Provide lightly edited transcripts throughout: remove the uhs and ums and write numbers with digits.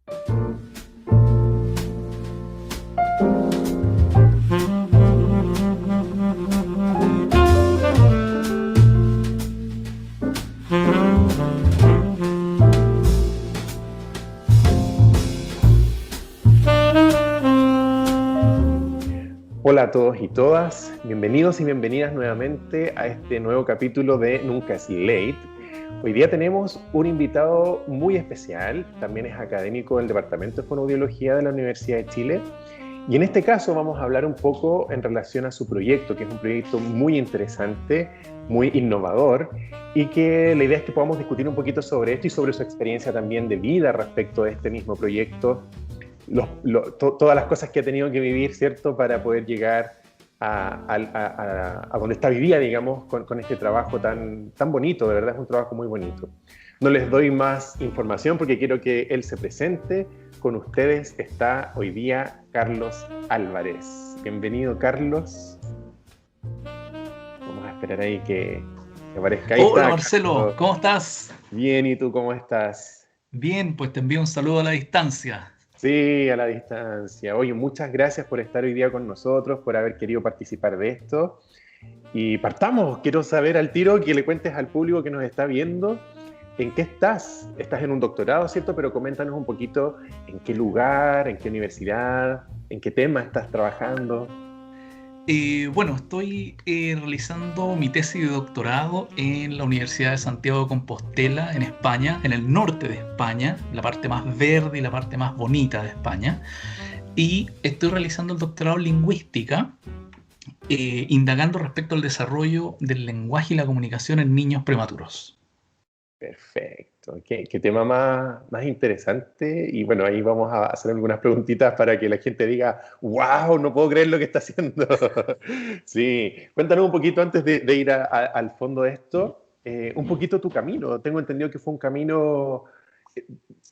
Hola a todos y todas, bienvenidos y bienvenidas nuevamente a este nuevo capítulo de Nunca es Late. Hoy día tenemos un invitado muy especial, también es académico del Departamento de Fonoaudiología de la Universidad de Chile, y en este caso vamos a hablar un poco en relación a su proyecto, que es un proyecto muy interesante, muy innovador, y que la idea es que podamos discutir un poquito sobre esto y sobre su experiencia también de vida respecto a este mismo proyecto, todas las cosas que ha tenido que vivir, ¿cierto?, para poder llegar a donde está vivida, digamos, con este trabajo tan bonito. De verdad es un trabajo muy bonito. No les doy más información porque quiero que él se presente. Con ustedes está hoy día Carlos Álvarez. Bienvenido, Carlos. Vamos a esperar ahí que aparezca. Ahí Hola está, Marcelo, Carlos. ¿cómo estás? Bien, ¿y tú cómo estás? Bien, pues te envío un saludo a la distancia. Sí, a la distancia. Oye, muchas gracias por estar hoy día con nosotros, por haber querido participar de esto. Y partamos, quiero saber al tiro, que le cuentes al público que nos está viendo, ¿en qué estás? Estás en un doctorado, ¿cierto? Pero coméntanos un poquito en qué lugar, en qué universidad, en qué tema estás trabajando. Bueno, estoy realizando mi tesis de doctorado en la Universidad de Santiago de Compostela, en España, en el norte de España, la parte más verde y la parte más bonita de España. Y estoy realizando el doctorado en lingüística, indagando respecto al desarrollo del lenguaje y la comunicación en niños prematuros. Perfecto, qué tema más interesante. Y bueno, ahí vamos a hacer algunas preguntitas para que la gente diga, wow, no puedo creer lo que está haciendo. Sí, cuéntanos un poquito antes de ir al fondo de esto, un poquito tu camino. Tengo entendido que fue un camino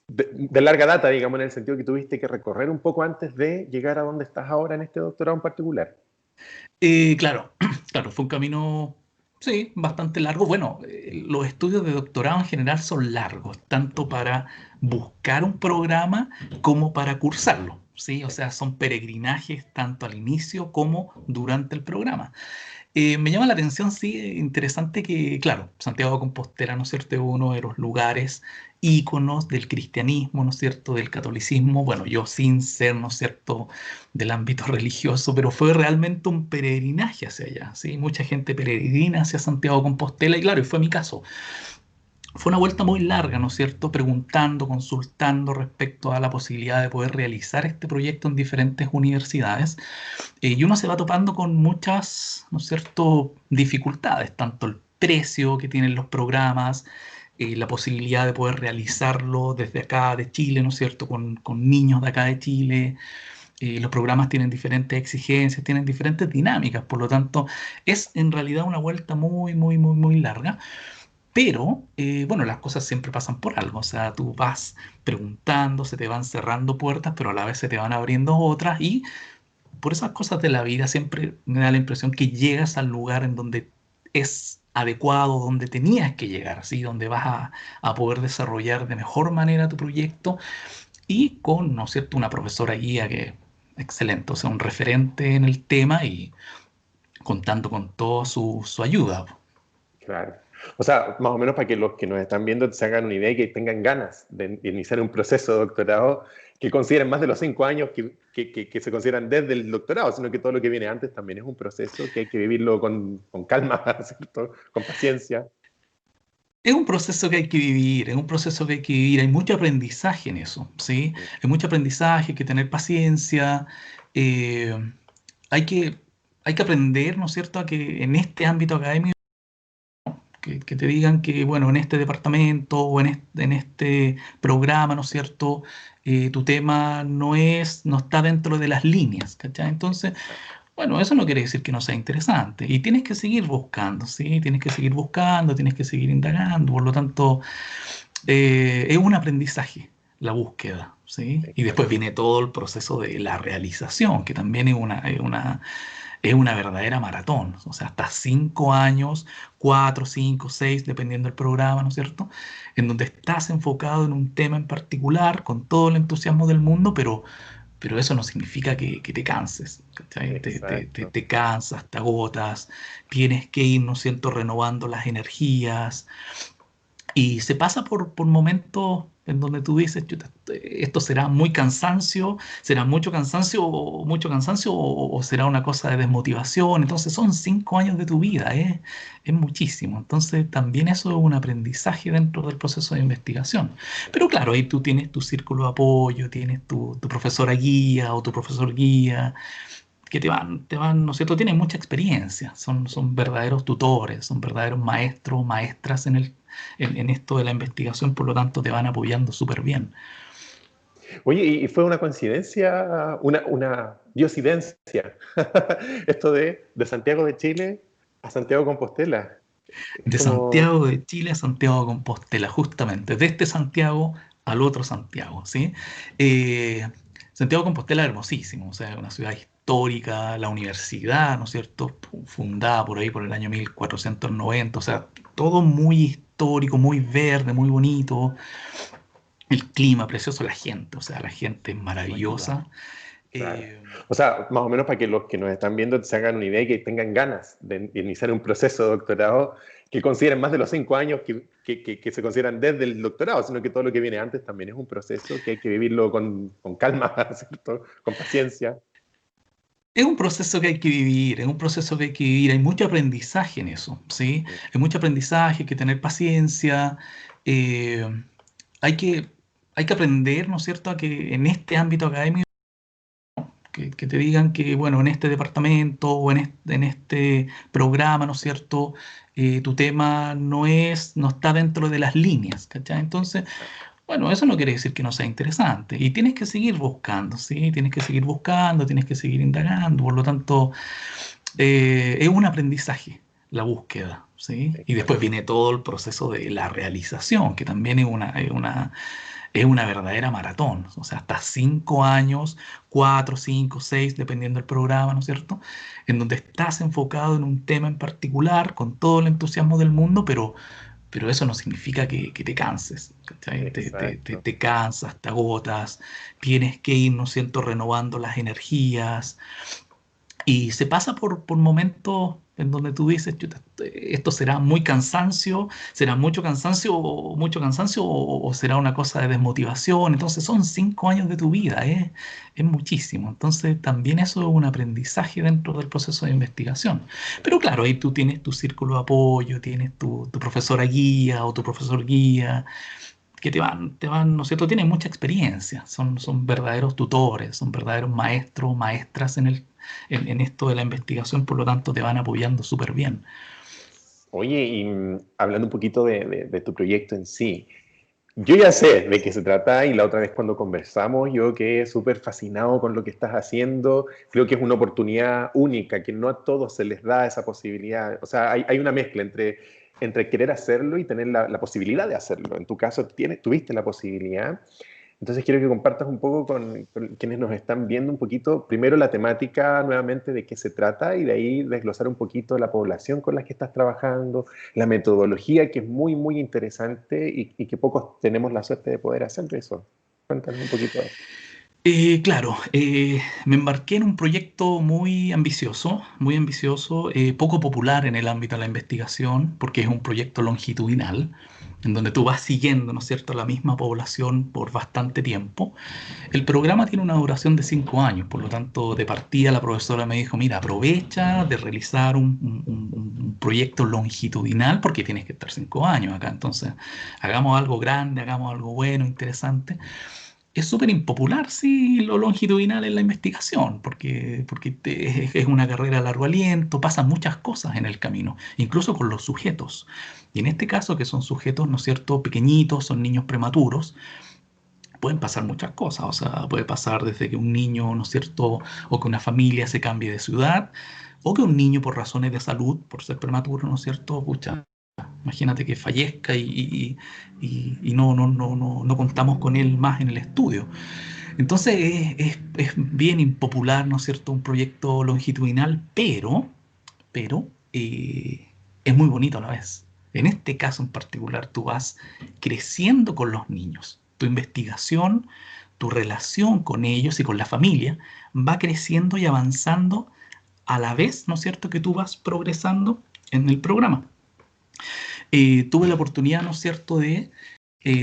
de larga data, digamos, en el sentido que tuviste que recorrer un poco antes de llegar a donde estás ahora en este doctorado en particular. Claro, claro, fue un camino, sí, bastante largo. Bueno, los estudios de doctorado en general son largos, tanto para buscar un programa como para cursarlo, ¿sí? O sea, son peregrinajes tanto al inicio como durante el programa. Me llama la atención, sí, interesante que, claro, Santiago de Compostela, ¿no es cierto?, es uno de los lugares íconos del cristianismo, ¿no es cierto?, del catolicismo. Bueno, yo sin ser, ¿no es cierto?, del ámbito religioso, pero fue realmente un peregrinaje hacia allá, ¿sí? Mucha gente peregrina hacia Santiago de Compostela y claro, y fue mi caso. Fue una vuelta muy larga, ¿no es cierto?, preguntando, consultando respecto a la posibilidad de poder realizar este proyecto en diferentes universidades. Y uno se va topando con muchas, ¿no es cierto?, dificultades, tanto el precio que tienen los programas, la posibilidad de poder realizarlo desde acá de Chile, ¿no es cierto?, con niños de acá de Chile. Los programas tienen diferentes exigencias, tienen diferentes dinámicas, por lo tanto, es en realidad una vuelta muy, muy, muy, muy larga. Pero, bueno, las cosas siempre pasan por algo, o sea, tú vas preguntando, se te van cerrando puertas, pero a la vez se te van abriendo otras y por esas cosas de la vida siempre me da la impresión que llegas al lugar en donde es adecuado, donde tenías que llegar, ¿sí? Donde vas a poder desarrollar de mejor manera tu proyecto y con, ¿no es cierto?, una profesora guía que es excelente, o sea, un referente en el tema y contando con toda su ayuda. Claro. O sea, más o menos para que los que nos están viendo se hagan una idea y que tengan ganas de iniciar un proceso de doctorado que consideren más de los 5 años que se consideran desde el doctorado, sino que todo lo que viene antes también es un proceso que hay que vivirlo con calma, ¿cierto? Con paciencia. Es un proceso que hay que vivir, es un proceso que hay que vivir, hay mucho aprendizaje en eso, ¿sí? Hay mucho aprendizaje, hay que tener paciencia, eh, hay que, hay que aprender, ¿no es cierto?, a que en este ámbito académico, que te digan que, bueno, en este departamento o en este programa, ¿no es cierto?, tu tema no está dentro de las líneas, ¿cachai? Entonces, bueno, eso no quiere decir que no sea interesante. Y tienes que seguir buscando, ¿sí? Tienes que seguir buscando, tienes que seguir indagando. Por lo tanto, es un aprendizaje la búsqueda, ¿sí? Y después Exacto. viene todo el proceso de la realización, que también es es una verdadera maratón, o sea, hasta 5 años, 4, 5, 6, dependiendo del programa, ¿no es cierto? En donde estás enfocado en un tema en particular, con todo el entusiasmo del mundo, pero eso no significa que te canses, ¿cachai? Exacto. Te cansas, te agotas, tienes que ir, ¿no es cierto?, renovando las energías. Y se pasa por momentos en donde tú dices: "Chuta, esto será muy cansancio, será mucho cansancio o será una cosa de desmotivación". Entonces son 5 años de tu vida, es muchísimo. Entonces también eso es un aprendizaje dentro del proceso de investigación. Pero claro, ahí tú tienes tu círculo de apoyo, tienes tu profesora guía o tu profesor guía que ¿no es cierto? Tienen mucha experiencia, son verdaderos tutores, son verdaderos maestros, maestras en esto de la investigación, por lo tanto te van apoyando súper bien. Oye, y fue una coincidencia, una diosidencia, esto de Santiago de Chile a Santiago de Compostela. Es De como, Santiago de Chile a Santiago de Compostela, justamente, de este Santiago al otro Santiago, ¿sí? Eh, Santiago de Compostela es hermosísimo, o sea, es una ciudad histórica, la universidad, ¿no es cierto?, fundada por ahí por el año 1490, o sea, todo muy histórico, muy verde, muy bonito, el clima precioso, la gente, o sea, la gente es me imagino, maravillosa. claro. Eh, O sea, más o menos para que los que nos están viendo se hagan una idea y que tengan ganas de iniciar un proceso de doctorado que consideren más de los 5 años que se consideran desde el doctorado, sino que todo lo que viene antes también es un proceso que hay que vivirlo con calma, ¿cierto? Con paciencia. Es un proceso que hay que vivir, es un proceso que hay que vivir, hay mucho aprendizaje en eso, ¿sí? Mm. Hay mucho aprendizaje, hay que tener paciencia, eh, hay que, hay que aprender, ¿no es cierto?, a que en este ámbito académico, que te digan que, bueno, en este departamento o en este programa, ¿no es cierto?, tu tema no está dentro de las líneas, ¿cachai? Entonces, Exacto. bueno, eso no quiere decir que no sea interesante y tienes que seguir buscando, ¿sí? Tienes que seguir buscando, tienes que seguir indagando, por lo tanto, es un aprendizaje la búsqueda, ¿sí? Y después Exacto. viene todo el proceso de la realización, que también es una verdadera maratón, o sea, hasta 5 años, 4, 5, 6, dependiendo del programa, ¿no es cierto? En donde estás enfocado en un tema en particular, con todo el entusiasmo del mundo, pero eso no significa que te canses, ¿cachai? Exacto. Te cansas, te agotas, tienes que ir, ¿no es cierto?, renovando las energías. Y se pasa por momentos en donde tú dices: "Chuta, esto será mucho cansancio o será una cosa de desmotivación". Entonces son 5 años de tu vida, es muchísimo. Entonces también eso es un aprendizaje dentro del proceso de investigación. Pero claro, ahí tú tienes tu círculo de apoyo, tienes tu profesora guía o tu profesor guía que ¿no es cierto? Tienen mucha experiencia, son verdaderos tutores, son verdaderos maestros, maestras en esto de la investigación, por lo tanto te van apoyando súper bien. Oye, y hablando un poquito de tu proyecto en sí, yo ya sé de qué se trata y la otra vez cuando conversamos yo quedé súper fascinado con lo que estás haciendo. Creo que es una oportunidad única, que no a todos se les da esa posibilidad. O sea, hay una mezcla entre querer hacerlo y tener la posibilidad de hacerlo. En tu caso, tuviste la posibilidad. Entonces quiero que compartas un poco con quienes nos están viendo un poquito, primero la temática nuevamente de qué se trata y de ahí desglosar un poquito la población con la que estás trabajando, la metodología que es muy, muy interesante y que pocos tenemos la suerte de poder hacer de eso. Cuéntanos un poquito de eso. Claro, me embarqué en un proyecto muy ambicioso, poco popular en el ámbito de la investigación, porque es un proyecto longitudinal, en donde tú vas siguiendo, ¿no es cierto?, la misma población por bastante tiempo. El programa tiene una duración de 5 años, por lo tanto, de partida la profesora me dijo: "Mira, aprovecha de realizar un proyecto longitudinal porque tienes que estar 5 años acá. Entonces, hagamos algo grande, hagamos algo bueno, interesante". Es súper impopular, sí, lo longitudinal en la investigación, es una carrera a largo aliento, pasan muchas cosas en el camino, incluso con los sujetos. Y en este caso, que son sujetos, ¿no es cierto?, pequeñitos, son niños prematuros, pueden pasar muchas cosas. O sea, puede pasar desde que un niño, ¿no es cierto?, o que una familia se cambie de ciudad, o que un niño por razones de salud, por ser prematuro, ¿no es cierto?, pucha, imagínate que fallezca y no contamos con él más en el estudio. Entonces es bien impopular, ¿no es cierto?, un proyecto longitudinal, pero es muy bonito a la vez. En este caso en particular, tú vas creciendo con los niños. Tu investigación, tu relación con ellos y con la familia va creciendo y avanzando a la vez, ¿no es cierto?, que tú vas progresando en el programa. Tuve la oportunidad, ¿no es cierto?, de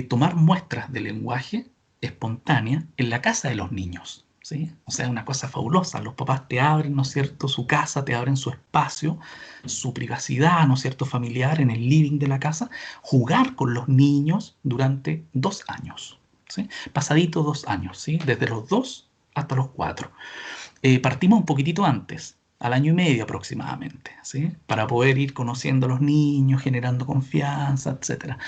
tomar muestras de lenguaje espontánea en la casa de los niños, ¿sí? O sea, una cosa fabulosa. Los papás te abren, ¿no es cierto?, su casa, te abren su espacio, su privacidad, ¿no es cierto?, familiar en el living de la casa, jugar con los niños durante 2 años, ¿sí? Pasadito 2 años, ¿sí? Desde los 2 hasta los 4. Partimos un poquitito antes, al año y medio aproximadamente, ¿sí? Para poder ir conociendo a los niños, generando confianza, etcétera.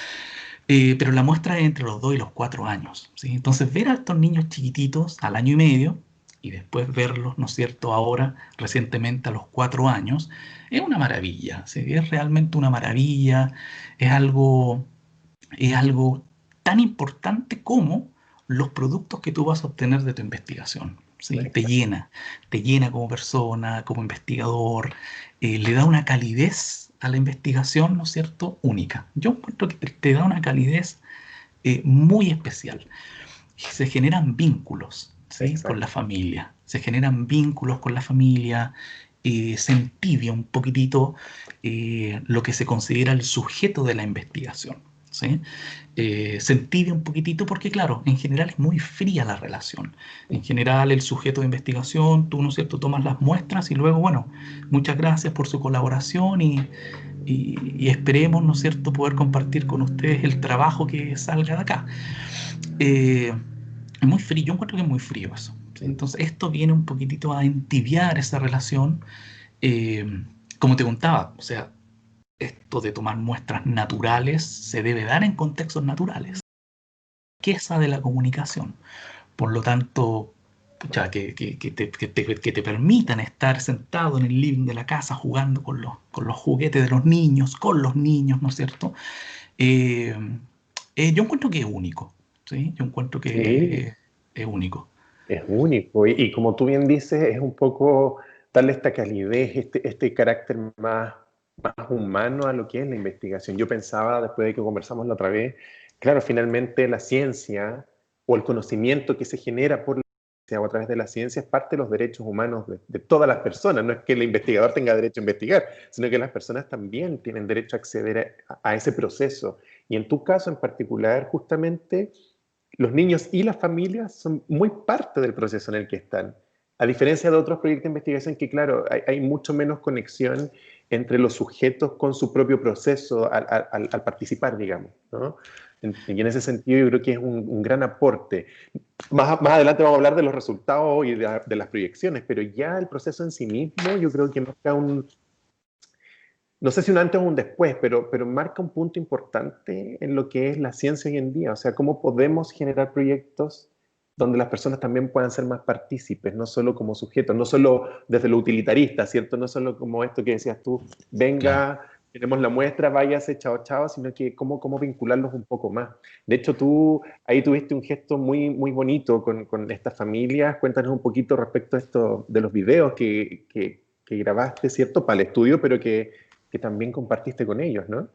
Pero la muestra es entre los 2 y los 4 años, ¿sí? Entonces, ver a estos niños chiquititos al año y medio y después verlos, ¿no es cierto?, ahora, recientemente a los 4 años, es una maravilla, ¿sí? Es realmente una maravilla, es algo, es algo tan importante como los productos que tú vas a obtener de tu investigación, ¿sí? Exacto. Te llena como persona, como investigador, le da una calidez a la investigación, ¿no es cierto?, única. Yo encuentro que te da una calidez muy especial. Se generan vínculos, ¿sí?, con la Exacto. familia, se generan vínculos con la familia, se entibia un poquitito lo que se considera el sujeto de la investigación, ¿sí? Se entibia un poquitito porque, claro, en general es muy fría la relación. En general, el sujeto de investigación, tú, ¿no es cierto?, tomas las muestras y luego, bueno, muchas gracias por su colaboración y esperemos, ¿no es cierto?, poder compartir con ustedes el trabajo que salga de acá. Eh, es muy frío, yo encuentro que es muy frío eso, ¿sí? Entonces, esto viene un poquitito a entibiar esa relación. eh, Como te contaba, o sea, esto de tomar muestras naturales se debe dar en contextos naturales. ¿Qué es esa de la comunicación? Por lo tanto, pucha, que te permitan estar sentado en el living de la casa jugando con los juguetes de los niños, con los niños, ¿no es cierto? Eh, yo encuentro que es único, ¿sí? Yo encuentro Sí, que es único. es único. Y como tú bien dices, es un poco darle esta calidez, este carácter más humano a lo que es la investigación. Yo pensaba, después de que conversamos la otra vez, claro, finalmente la ciencia o el conocimiento que se genera por la ciencia o a través de la ciencia es parte de los derechos humanos de todas las personas. No es que el investigador tenga derecho a investigar, sino que las personas también tienen derecho a acceder a ese proceso. Y en tu caso en particular, justamente los niños y las familias son muy parte del proceso en el que están. A diferencia de otros proyectos de investigación que, claro, hay mucho menos conexión entre los sujetos con su propio proceso al participar, digamos, ¿no? Y en ese sentido yo creo que es un gran aporte. Más adelante vamos a hablar de los resultados y de las proyecciones, pero ya el proceso en sí mismo yo creo que marca no sé si un antes o un después, pero marca un punto importante en lo que es la ciencia hoy en día. O sea, cómo podemos generar proyectos donde las personas también puedan ser más partícipes, no solo como sujetos, no solo desde lo utilitarista, ¿cierto? No solo como esto que decías tú, Claro. venga, tenemos la muestra, váyase, chao, chao, sino que cómo vincularlos un poco más. De hecho, tú ahí tuviste un gesto muy bonito con estas familias. Cuéntanos un poquito respecto a esto de los videos que grabaste, ¿cierto? Para el estudio, pero que también compartiste con ellos, ¿no?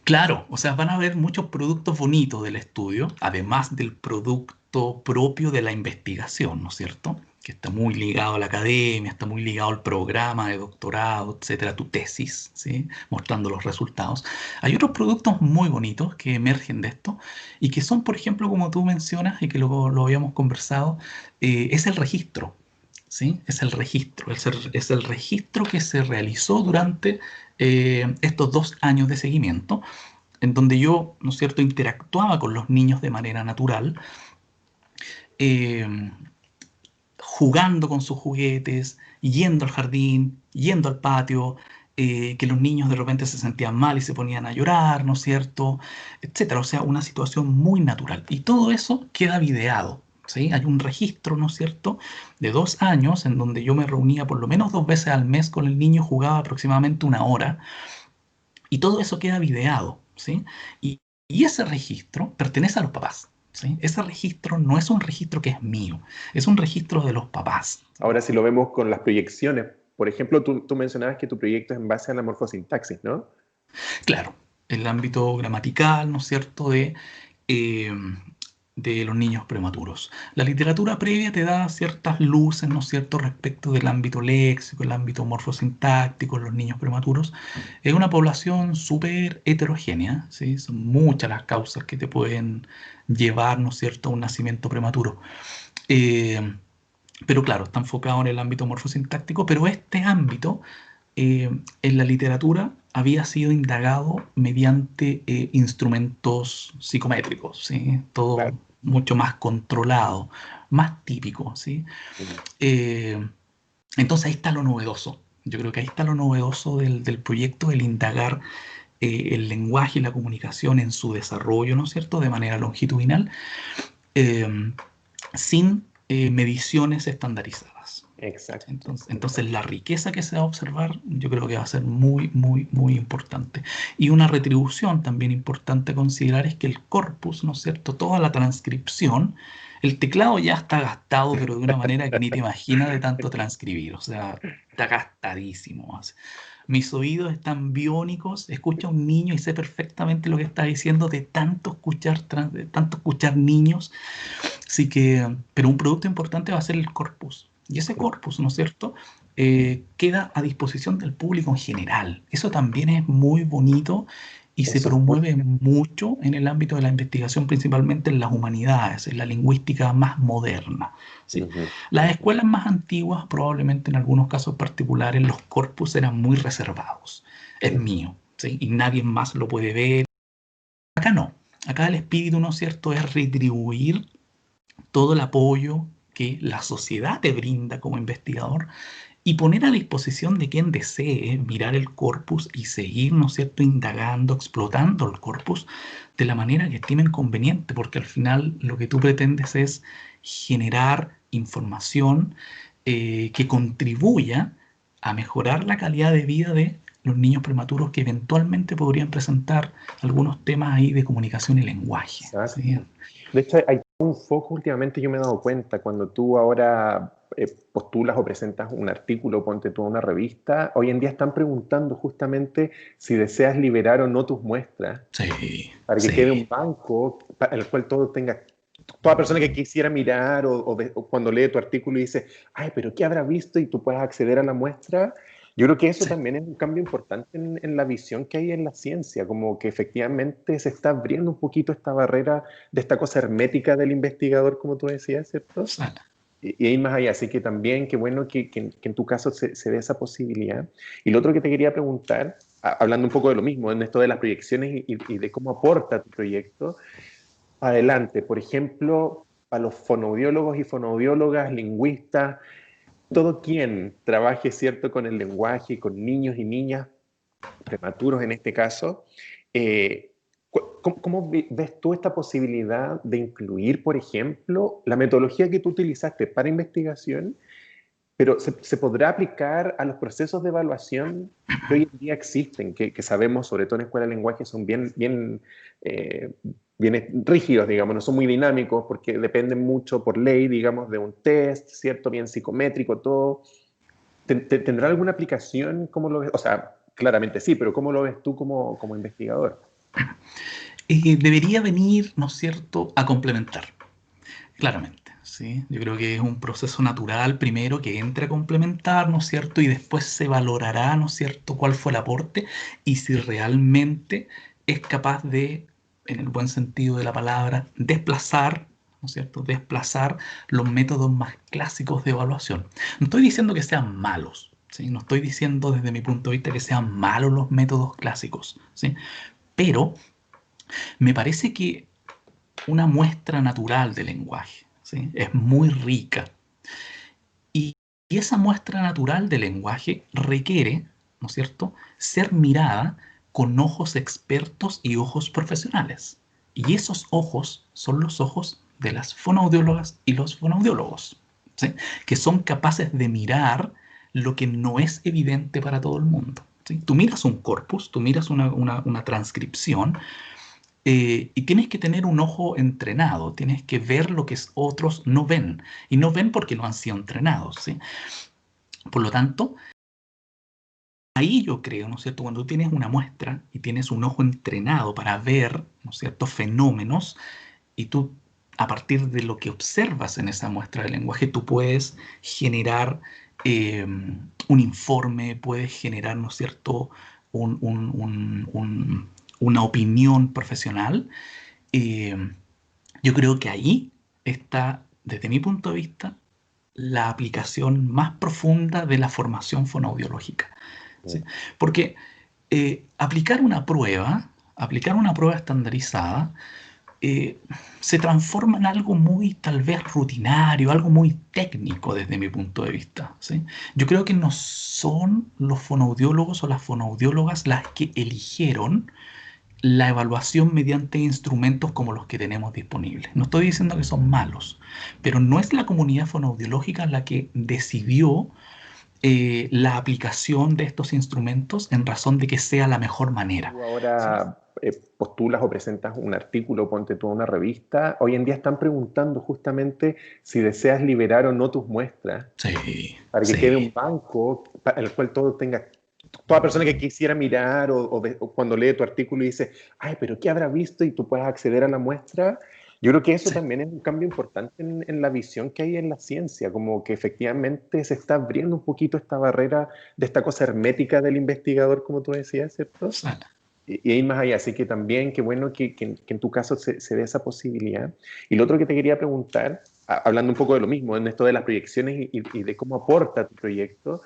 Claro, o sea, van a haber muchos productos bonitos del estudio, además del producto propio de la investigación, ¿no es cierto? Que está muy ligado a la academia, está muy ligado al programa de doctorado, etcétera, tu tesis, ¿sí? Mostrando los resultados. Hay otros productos muy bonitos que emergen de esto y que son, por ejemplo, como tú mencionas y que lo habíamos conversado, es el registro. ¿Sí? Es el registro, es el registro que se realizó durante estos 2 años de seguimiento, en donde yo, ¿no es cierto?, interactuaba con los niños de manera natural, eh, jugando con sus juguetes, yendo al jardín, yendo al patio, que los niños de repente se sentían mal y se ponían a llorar, ¿no es cierto?, etcétera. O sea, una situación muy natural. Y todo eso queda videado, ¿sí? Hay un registro, ¿no es cierto?, de 2 años en donde yo me reunía por lo menos 2 veces al mes con el niño, jugaba aproximadamente una hora, y todo eso queda videado, ¿sí? Y ese registro pertenece a los papás. ¿sí? Ese registro no es un registro que es mío, es un registro de los papás. Ahora, si lo vemos con las proyecciones, por ejemplo, tú mencionabas que tu proyecto es en base a la morfosintaxis, ¿no? Claro, el ámbito gramatical, ¿no es cierto?, eh, de los niños prematuros. La literatura previa te da ciertas luces, ¿no es cierto?, respecto del ámbito léxico, el ámbito morfosintáctico, los niños prematuros. Es una población súper heterogénea, ¿sí? Son muchas las causas que te pueden llevar, ¿no es cierto?, a un nacimiento prematuro. Eh, pero claro, está enfocado en el ámbito morfosintáctico, pero este ámbito en la literatura había sido indagado mediante instrumentos psicométricos, ¿sí? Todo Claro. mucho más controlado, más típico, ¿sí? Mm. Eh, entonces ahí está lo novedoso. Yo creo que ahí está lo novedoso del proyecto, el indagar el lenguaje y la comunicación en su desarrollo, ¿no es cierto?, de manera longitudinal, eh, sin mediciones estandarizadas. Exacto, Entonces, exacto. la riqueza que se va a observar yo creo que va a ser muy, muy, muy importante. Y una retribución también importante a considerar es que el corpus, ¿no es cierto? Toda la transcripción, el teclado ya está gastado, pero de una manera que ni te imaginas de tanto transcribir. O sea, está gastadísimo. Mis oídos están biónicos, escucho a un niño y sé perfectamente lo que está diciendo de tanto escuchar, de tanto escuchar niños. Así que, pero un producto importante va a ser el corpus. Y ese corpus, ¿no es cierto? Queda a disposición del público en general. Eso también es muy bonito y se Eso es muy... promueve mucho en el ámbito de la investigación, principalmente en las humanidades, en la lingüística más moderna. ¿Sí? Ujú, Las ujú. escuelas más antiguas, probablemente en algunos casos particulares, los corpus eran muy reservados. Es Mm. mío, ¿sí? Y nadie más lo puede ver. Acá no. Acá el espíritu, ¿no es cierto?, es retribuir todo el apoyo que la sociedad te brinda como investigador y poner a disposición de quien desee mirar el corpus y seguir, ¿no es cierto?, indagando, explotando el corpus de la manera que estimen conveniente, porque al final lo que tú pretendes es generar información que contribuya a mejorar la calidad de vida de los niños prematuros que eventualmente podrían presentar algunos temas ahí de comunicación y lenguaje, ¿sí? Exacto. De hecho, hay un foco últimamente, yo me he dado cuenta, cuando tú ahora postulas o presentas un artículo, ponte tú a una revista, hoy en día están preguntando justamente si deseas liberar o no tus muestras, Sí, para que quede un sí. banco en el cual todo tenga, toda persona que quisiera mirar o cuando lee tu artículo y dice, ay, pero ¿qué habrá visto? Y tú puedas acceder a la muestra. Yo creo que eso Sí. también es un cambio importante en la visión que hay en la ciencia, como que efectivamente se está abriendo un poquito esta barrera de esta cosa hermética del investigador, como tú decías, ¿cierto? Sí. Y ir más allá, así que también qué bueno que en tu caso se ve esa posibilidad. Y lo otro que te quería preguntar, hablando un poco de lo mismo, en esto de las proyecciones y de cómo aporta tu proyecto, adelante, por ejemplo, a los fonoaudiólogos y fonoaudiólogas, lingüistas, todo quien trabaje, ¿cierto?, con el lenguaje, con niños y niñas prematuros en este caso, eh, ¿cómo ves tú esta posibilidad de incluir, por ejemplo, la metodología que tú utilizaste para investigación, pero se podrá aplicar a los procesos de evaluación que hoy en día existen, que sabemos, sobre todo en escuela de lenguaje, son eh, bien rígidos, digamos, no son muy dinámicos porque dependen mucho por ley, digamos, de un test, ¿cierto? Bien psicométrico, todo. ¿Tendrá alguna aplicación? ¿Cómo lo ves? O sea, claramente sí, pero ¿cómo lo ves tú como investigador? Debería venir, ¿no es cierto?, a complementar, claramente, ¿sí? Yo creo que es un proceso natural primero que entre a complementar, ¿no es cierto?, y después se valorará, ¿no es cierto?, cuál fue el aporte y si realmente es capaz de, en el buen sentido de la palabra, desplazar, ¿no es cierto?, desplazar los métodos más clásicos de evaluación. No estoy diciendo que sean malos, ¿sí? No estoy diciendo desde mi punto de vista que sean malos los métodos clásicos, ¿sí? Pero me parece que una muestra natural del lenguaje, ¿sí?, es muy rica. Y, y esa muestra natural del lenguaje requiere, ¿no es cierto?, ser mirada con ojos expertos y ojos profesionales. Y esos ojos son los ojos de las fonoaudiólogas y los fonoaudiólogos, ¿sí?, que son capaces de mirar lo que no es evidente para todo el mundo, ¿sí? Tú miras un corpus, tú miras una transcripción Y tienes que tener un ojo entrenado, tienes que ver lo que otros no ven. Y no ven porque no han sido entrenados, ¿sí? Por lo tanto, ahí yo creo, ¿no es cierto? Cuando tú tienes una muestra y tienes un ojo entrenado para ver, ¿no es cierto?, fenómenos, y tú, a partir de lo que observas en esa muestra de lenguaje, tú puedes generar un informe, puedes generar, ¿no es cierto?, una opinión profesional. Eh, yo creo que ahí está, desde mi punto de vista, la aplicación más profunda de la formación fonoaudiológica, ¿sí? Porque aplicar una prueba estandarizada, eh, se transforma en algo muy tal vez rutinario, algo muy técnico desde mi punto de vista, ¿sí? Yo creo que no son los fonoaudiólogos o las fonoaudiólogas las que eligieron la evaluación mediante instrumentos como los que tenemos disponibles. No estoy diciendo que son malos, pero no es la comunidad fonoaudiológica la que decidió la aplicación de estos instrumentos en razón de que sea la mejor manera. Tú ¿Sí? ahora postulas o presentas un artículo, ponte tú a una revista. Hoy en día están preguntando justamente si deseas liberar o no tus muestras Sí, para que quede un sí. banco en el cual todo tenga, toda persona que quisiera mirar o cuando lee tu artículo y dice, ay, pero ¿qué habrá visto? Y tú puedas acceder a la muestra. Yo creo que eso Sí. también es un cambio importante en la visión que hay en la ciencia, como que efectivamente se está abriendo un poquito esta barrera de esta cosa hermética del investigador, como tú decías, ¿cierto? Sí. Y ir más allá. Así que también, qué bueno que en tu caso se dé esa posibilidad. Y lo otro que te quería preguntar, hablando un poco de lo mismo, en esto de las proyecciones y de cómo aporta tu proyecto,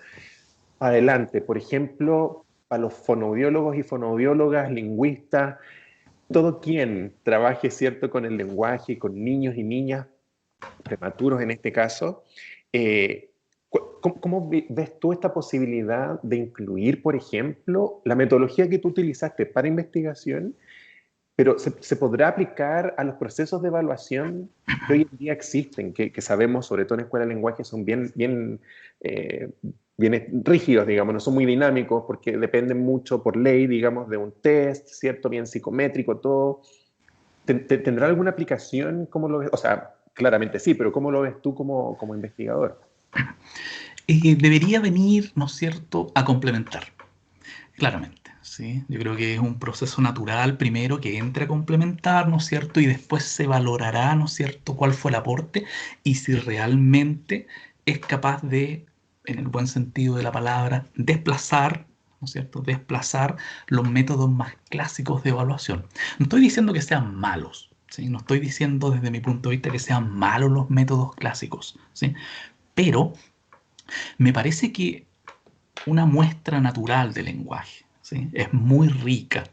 adelante, por ejemplo, a los fonoaudiólogos y fonoaudiólogas, lingüistas, todo quien trabaje, ¿cierto?, con el lenguaje, con niños y niñas prematuros en este caso, eh, ¿cómo ves tú esta posibilidad de incluir, por ejemplo, la metodología que tú utilizaste para investigación, pero se podrá aplicar a los procesos de evaluación que hoy en día existen, que sabemos, sobre todo en escuela de lenguaje, son eh, bien rígidos, digamos, no son muy dinámicos porque dependen mucho por ley, digamos, de un test, ¿cierto? Bien psicométrico, todo. ¿Tendrá alguna aplicación? ¿Cómo lo ves? O sea, claramente sí, pero ¿cómo lo ves tú como investigador? Debería venir, ¿no es cierto?, a complementar, claramente. ¿Sí? Yo creo que es un proceso natural primero que entre a complementar, ¿no es cierto? Y después se valorará, ¿no es cierto?, cuál fue el aporte y si realmente es capaz de, en el buen sentido de la palabra, desplazar, ¿no es cierto?, desplazar los métodos más clásicos de evaluación. No estoy diciendo que sean malos, ¿sí? No estoy diciendo desde mi punto de vista que sean malos los métodos clásicos, ¿sí? Pero me parece que una muestra natural de lenguaje, ¿sí?, es muy rica.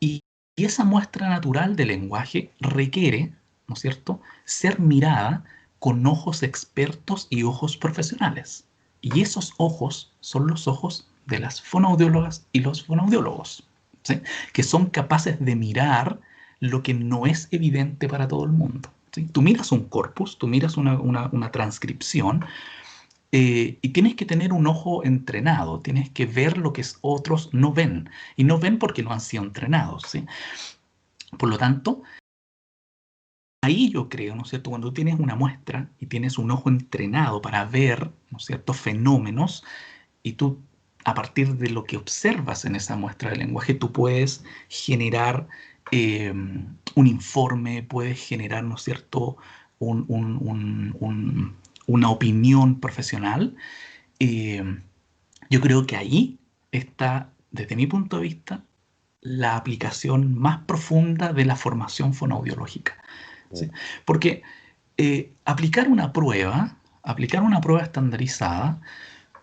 Y, y esa muestra natural de lenguaje requiere, ¿no es cierto?, ser mirada con ojos expertos y ojos profesionales. Y esos ojos son los ojos de las fonoaudiólogas y los fonoaudiólogos, ¿sí?, que son capaces de mirar lo que no es evidente para todo el mundo, ¿sí? Tú miras un corpus, tú miras una transcripción, y tienes que tener un ojo entrenado, tienes que ver lo que otros no ven. Y no ven porque no han sido entrenados, ¿sí? Por lo tanto, ahí yo creo, ¿no es cierto?, cuando tú tienes una muestra y tienes un ojo entrenado para ver, ¿no es cierto?, fenómenos, y tú, a partir de lo que observas en esa muestra de lenguaje, tú puedes generar un informe, puedes generar, ¿no es cierto?, una opinión profesional. eh, yo creo que ahí está, desde mi punto de vista, la aplicación más profunda de la formación fonoaudiológica, ¿sí? Porque aplicar una prueba estandarizada,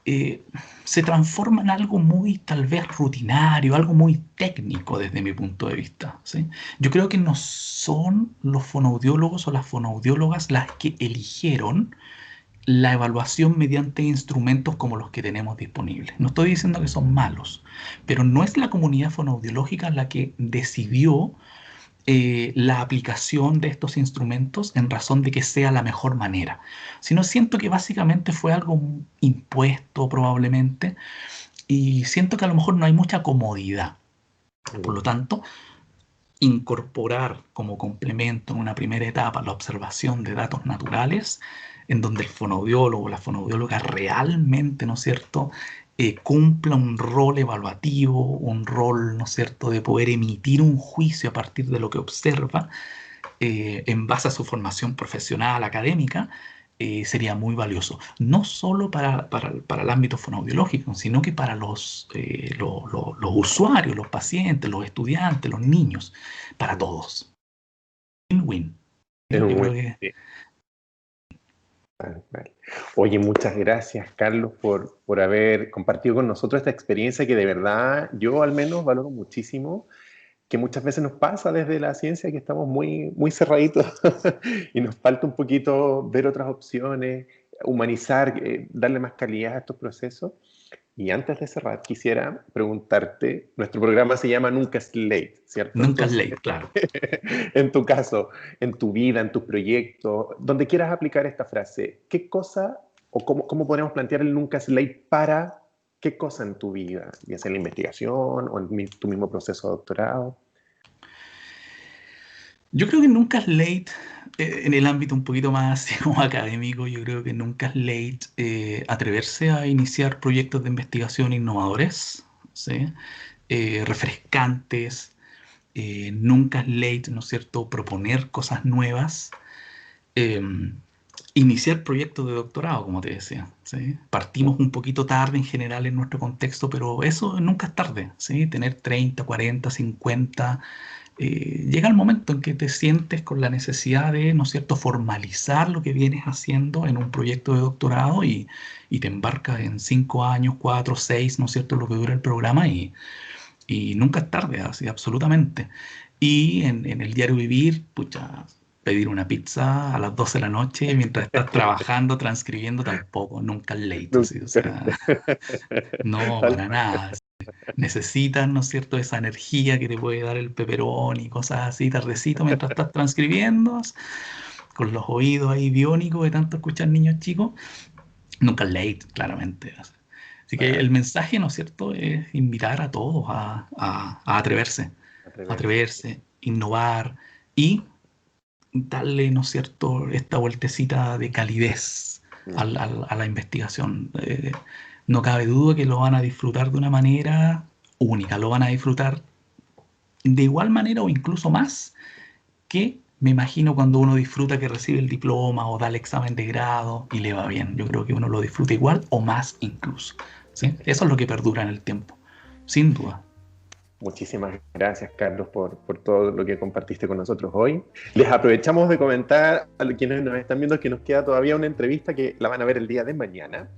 eh, se transforma en algo muy tal vez rutinario, algo muy técnico desde mi punto de vista, ¿sí? Yo creo que no son los fonoaudiólogos o las fonoaudiólogas las que eligieron la evaluación mediante instrumentos como los que tenemos disponibles. No estoy diciendo que son malos, pero no es la comunidad fonoaudiológica la que decidió la aplicación de estos instrumentos en razón de que sea la mejor manera, sino siento que básicamente fue algo impuesto probablemente y siento que a lo mejor no hay mucha comodidad. Por lo tanto, incorporar como complemento en una primera etapa la observación de datos naturales, en donde el fonoaudiólogo o la fonoaudióloga realmente, ¿no es cierto?, cumpla un rol evaluativo, un rol, ¿no es cierto?, de poder emitir un juicio a partir de lo que observa, en base a su formación profesional, académica, sería muy valioso. No solo para el ámbito fonoaudiológico, sino que para los usuarios, los pacientes, los estudiantes, los niños, para todos. Win-win. Es Yo un creo buen... que... sí. Vale. Oye, muchas gracias, Carlos, por haber compartido con nosotros esta experiencia que de verdad yo al menos valoro muchísimo, que muchas veces nos pasa desde la ciencia que estamos muy, muy cerraditos y nos falta un poquito ver otras opciones, humanizar, darle más calidad a estos procesos. Y antes de cerrar, quisiera preguntarte, nuestro programa se llama Nunca es Late, ¿cierto? Nunca es Entonces, late, claro. en tu caso, en tu vida, en tus proyectos, donde quieras aplicar esta frase, ¿qué cosa o cómo podemos plantear el Nunca es Late para qué cosa en tu vida? Ya sea en la investigación o en tu mismo proceso de doctorado. Yo creo que nunca es late, en el ámbito un poquito más así como académico. Yo creo que nunca es late atreverse a iniciar proyectos de investigación innovadores, ¿sí? Refrescantes. Nunca es late, ¿no es cierto?, proponer cosas nuevas. eh, Iniciar proyectos de doctorado, como te decía, ¿sí? Partimos un poquito tarde en general en nuestro contexto, pero eso nunca es tarde, ¿sí? Tener 30, 40, 50, llega el momento en que te sientes con la necesidad de, ¿no es cierto?, formalizar lo que vienes haciendo en un proyecto de doctorado, y te embarcas en 5 años, 4, 6, ¿no es cierto?, lo que dura el programa, y nunca es tarde, así, absolutamente. Y en el diario vivir, pucha, pedir una pizza a las 12 de la noche mientras estás trabajando, transcribiendo, tampoco, nunca es late, así, o Nunca. sea, no, para nada. Necesitas, ¿no es cierto?, esa energía que te puede dar el peperón y cosas así, tardecito, mientras estás transcribiendo, con los oídos ahí biónicos de tanto escuchar niños chicos. Nunca es late, claramente. Así que el mensaje, ¿no es cierto?, es invitar a todos a Atreverse. innovar y darle, ¿no es cierto?, esta vueltecita de calidez a la investigación. No cabe duda que lo van a disfrutar de una manera única, lo van a disfrutar de igual manera o incluso más que, me imagino, cuando uno disfruta que recibe el diploma o da el examen de grado y le va bien. Yo creo que uno lo disfruta igual o más incluso, ¿sí? Eso es lo que perdura en el tiempo, sin duda. Muchísimas gracias, Carlos, por todo lo que compartiste con nosotros hoy. Les aprovechamos de comentar a quienes nos están viendo que nos queda todavía una entrevista que la van a ver el día de mañana.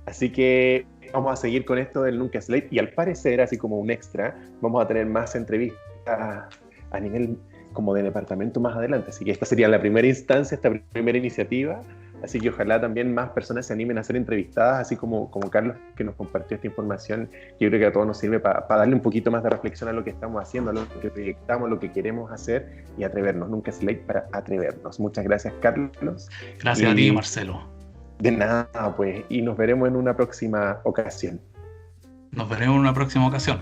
Así que vamos a seguir con esto del Nunca es Late, y al parecer, así como un extra, vamos a tener más entrevistas a nivel como de departamento más adelante. Así que esta sería la primera instancia, esta primera iniciativa. Así que ojalá también más personas se animen a ser entrevistadas, así como Carlos, que nos compartió esta información. Yo creo que a todos nos sirve para darle un poquito más de reflexión a lo que estamos haciendo, a lo que proyectamos, lo que queremos hacer, y atrevernos. Nunca es late para atrevernos. Muchas gracias, Carlos. Gracias a ti, Marcelo. De nada, pues, y nos veremos en una próxima ocasión. Nos veremos en una próxima ocasión.